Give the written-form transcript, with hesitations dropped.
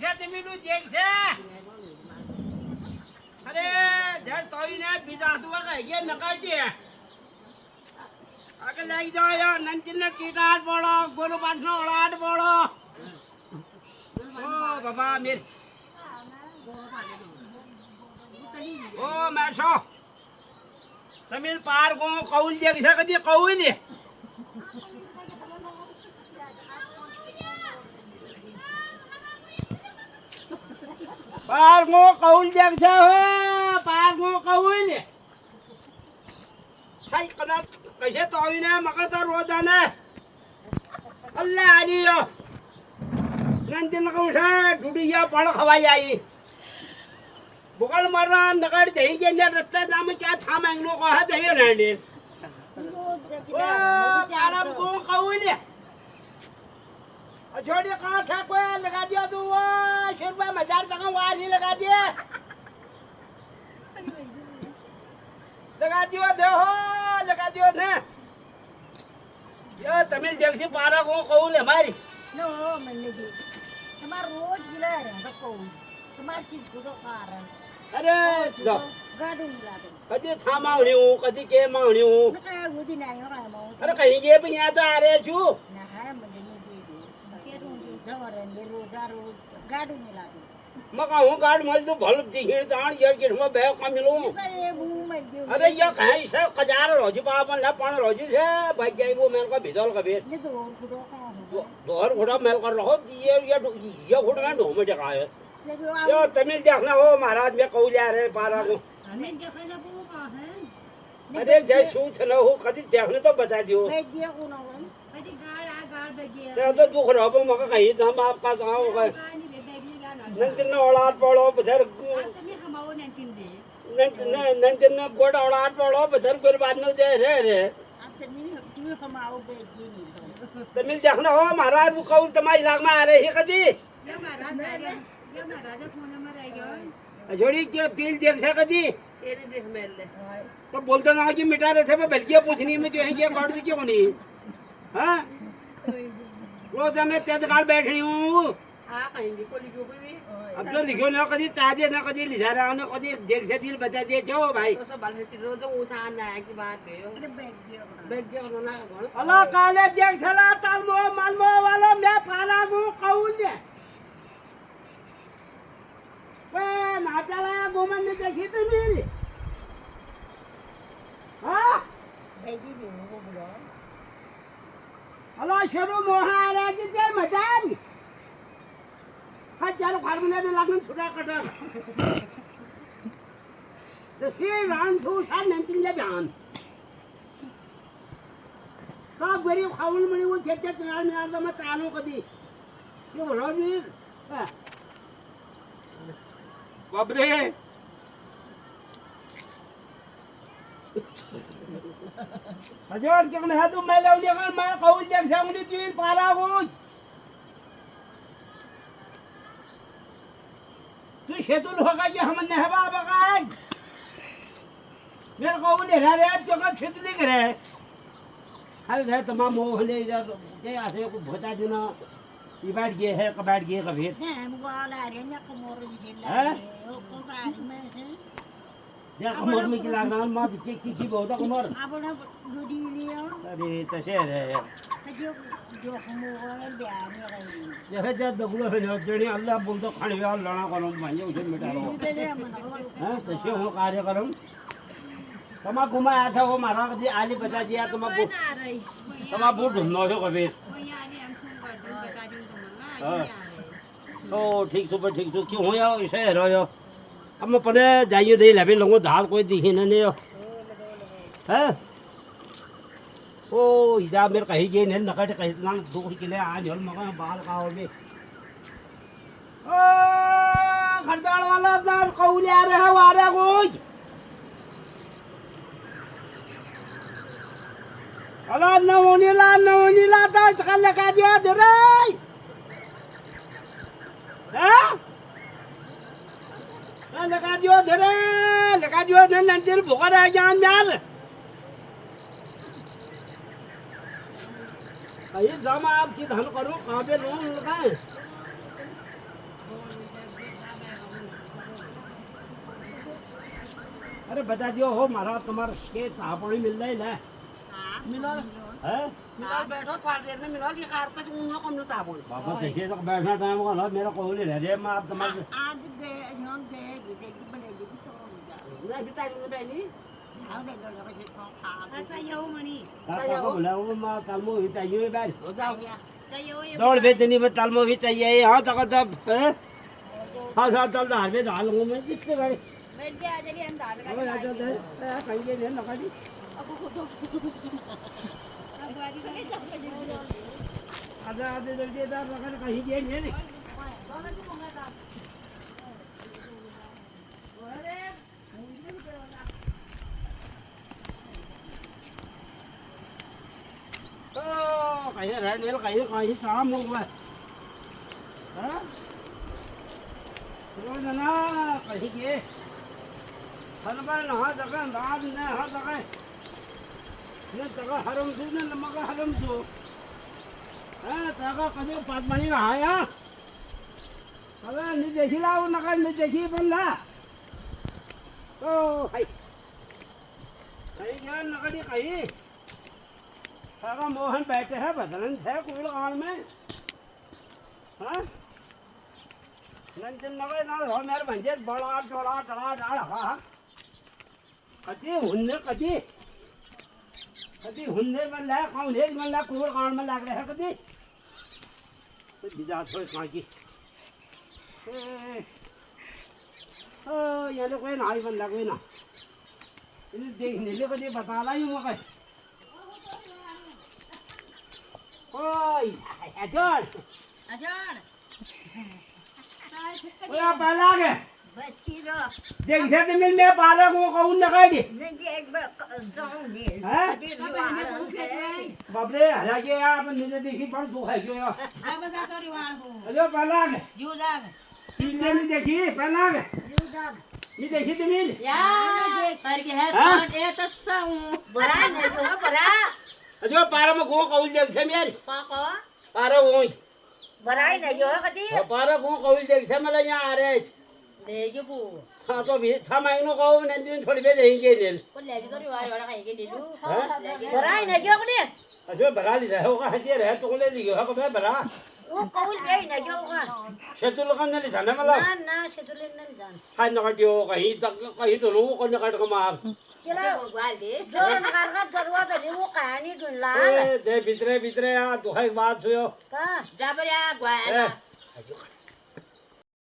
છે તમે જેક છે અરે જર તોઈને બીજા તું કે નકાજી આગળ લઈ જાઓ નંદિન ટીટાટ બોલો ગોરુ પાછનો ઓળાટ બોલો ઓ બાબા મેર ઓ મેશો તમે પાર કો કૌલ દેખ છે કદી કૌલ ને પાર કો કૌલ દેખ છે હો પાર કો કૌલ ને સાઈ કદાચ કશે તો આવીને મકા તો રોજાને અલ્લાહ આલીયો નંદિન કહું છે ડુડિયા પણ ખવાઈ આવી બુકલ મારવા નગર જઈ ગયા રસ્તા નામ ક્યાં થામ એનો કહે જઈએ રેડી ઓ આરામ કો કહું લે અજોડી કા છે કોઈ લગા દિયો તું ઓ શેરબા મજાર તક વાજી લગા દે લગા દિયો દે હો લગા દિયો ને યો તમિલ જેક્ષી પારા કો કહું લે મારી નો મને દી તમાર રોજ ગિલા રે કહું તમાર ચીજ કો કારણ અરે જો ગાડું લાગે કદી થામાવણી હું કદી કે માવણી હું નકા ઉદી ના હરા મો અરે કहीं ગે પણ યા તો આરે છું ના હા મને ની દી કેરું જવરે ને રોજારો ગાડું ની લાગે મકા હું ગાડ મલ તો ભલ દીહીર તાણ યાર કેઠમાં બે કમિલું એ હું મર ગયો અરે યા કઈ છે કજાર રોજી પા પણ લા પણ રોજી છે ભાઈ જાય वो मेरे को भिजल कबीर ને તો કુડો કા दोहर घोड़ा मेल कर रहो ये घोड़ा में ढो में जगाए ને જો यो तमिल देखना हो महाराज मैं कहू जा रे पारा को અમે દેખાય બહુ કા હે अरे जय सूत न हो कदी देखने तो बता दियो બે દે કો નો પછી ગાળ આ ગાળ બે દે ते तो दुख रहो मका कहीं हम आपका गांव गए नंदन औलाद पड़ो बधर તમે હમાવો ને તીન દે नंदन गोड़ औलाद पड़ो बधर बर्बाद न दे रे આ તમે તું હમાવો બે દે ની तमिल देखना हो महाराज वो कहू तुम्हारी लाग में आ रही कदी યો મહારાજ ફોન માં રહી ગયો जोड़ी के पील देख से कदी એને દેખ મેલ લે तो बोलते ना कि मिटा रहे थे मैं बल्कि पूछनी में जो है ये गाड़ क्यों नहीं हाँ वो तो मैं तेज गाड़ बैठी हूँ આ કઈ દી કોલી જો કોઈ अब तो लिखो ना कदी ताजे ना कदी लिखा रहा ना कदी देख से दिल बता दे जो भाई તો સવાલ હે તીરો તો ઉસા ના की बात है બેગ ગયો ના કોણ अल्लाह काले देख चला ताल मो मान मो वालो मैं पाला को कहूँ दे वे नाचला गोमन ने देखी तो नहीं हाँ બેગી જો વો બોલો अल्लाह शुरू मोहारा की जय मजारी हजार फार्मूले में लगन छुड़ा कटा तो सी रान थू सा नंतिन ले जान सब गरीब खाउल मनी वो छेटे तनाल में आदा मत आनो कदी ये बोलो जी बाबरे हजार क्या है तुम मैं ले लिया मैं कहूँ जब से मुझे चीज पारा कुछ तू शेतुल होगा कि हम ने हवा बगाज मेरे को उन्हें रहे जगह छितली करे अरे रे तमाम मोह ले जा के आसे को भोता देना ये बैठ गए है कबाड़ गए कभी ને મુવાલા રે ને કમોર ની हैं ઓ કો બાદ મે હે जा कमर में की लागना मां की बहुत कमर આપણા ગુડી લીયો अरे तसे रे જો જો હમો બે આને રહી जैसे जब दगलो है जड़ी अल्लाह बोल तो खाने वाला लड़ा करो भाई उसे मिटा लो ઉતરે મને हैं तसे हो कार्यक्रम तमा घुमाया था वो मारा कदी आली बता दिया तमा बूट ढूंढनो छो कबीर ओ ठीक तो क्यों हो यार इसे रहो अब मैं पने जाइयो दे लेबे लोगो धाल कोई दिखे न ने हैं ओ इदा मेरे कहीं गए ने नकट कहीं ना दुख के लिए आज हल मगा बाल काओ में ओ खरदाल वाला दाल कौले आ रहा है आ रहा कोई अला नवनीला तो कल लगा दिया जरे हैं लगा दियो धरे लगा दियो धन नंदिर भूखा रह जान यार ये जमा आपकी धन करूं कहाँ पे लोन लगाए अरे बता दियो हो मारा तुम्हारा के तापड़ी मिल रही है मिलो हैं मिलो बैठो थोड़ी देर में मिलो ये कार तक उन लोगों ने ताबो बाबा देखिए तो बैठना टाइम का ना मेरा कोई नहीं रह जाए मैं आप तुम्हारे आज दे हम दे दे की बनेगी तो हो जा नहीं बिताई में बैनी हां दे दो लगे से खा ऐसा यो मनी ताका को बुलाओ मैं तालमो ही चाहिए बैठ हो जाओ चाहिए ये दौड़ बेचनी में तालमो ही चाहिए यहाँ तक तब हैं हाँ साथ तब धार में डाल लूँगा मैं जिसके भाई बैठ जा जल्दी हम दाल अब आ जाते हैं कहीं ये नहीं लगा जी आधा आधे जल्दी दार लगा कहीं ये नहीं कहीं रहने कहीं कहीं काम हो गया हाँ रोज ना कहीं के हर बार नहा जगह रात ने हर जगह ने जगह हरम से ने नमक हरम सो हाँ जगह कहीं पाँच महीने नहाया अबे नहीं देखी ला वो नका नहीं देखी बंदा तो हाय कहीं क्या नकली कहीं सारा मोहन बैठे हैं बदलन है कूड़ान में हाँ नंजन नगे ना हो मेरे बंजे बड़ा टोड़ा टड़ा डाल हाँ कति हुन्ने कति हुन्ने मन ला कौन है मन ला कूड़ान में लग रहे हैं कति तो बिजा थोड़ी काकी ओ ये तो कोई नहीं बंदा कोई ना इन्हें देखने ले कति बता ला यूँ मगर ओए अजन अजन ओए आप पहला गए बस की रो देख से तो मिलने पाले को कौन लगा दी नहीं एक बार जाऊंगी हैं बाप रे हरा के आप नीचे देखी पर दुख है क्यों अब बता तो रिवान को अजो पहला गए जू जाग तीन नहीं देखी पहला गए ये देखी तुम यार सर के है हाँ? तो ये तो साऊ बड़ा नहीं हो बड़ा अजो पारा में को कौन देख से मेरी पापा पारा वो बड़ा ही नहीं हो कदी पारा को कौन देख से मतलब यहाँ आ रहे ले जो बू हाँ तो भी 6 महीनों को नंदी थोड़ी भी देंगे नील को ले तो रिवान वाला खाएंगे ले लू बड़ा ही नहीं हो कदी अजो भरा ली रहे होगा हंसी रहे तो ले लियो हो मैं भरा वो कौन गई नहीं होगा शेतुल का नहीं जाने मतलब ना ना से तो नहीं जान हाय नकाटियो कहीं तक कहीं तो लोगों को नकाट को मार चलो ग्वाल दे जो नकार का जरूरत है वो कहानी ढूंढला ए दे भीतरे भीतरे आ तो है बात हुयो का जा बरिया ग्वाल ए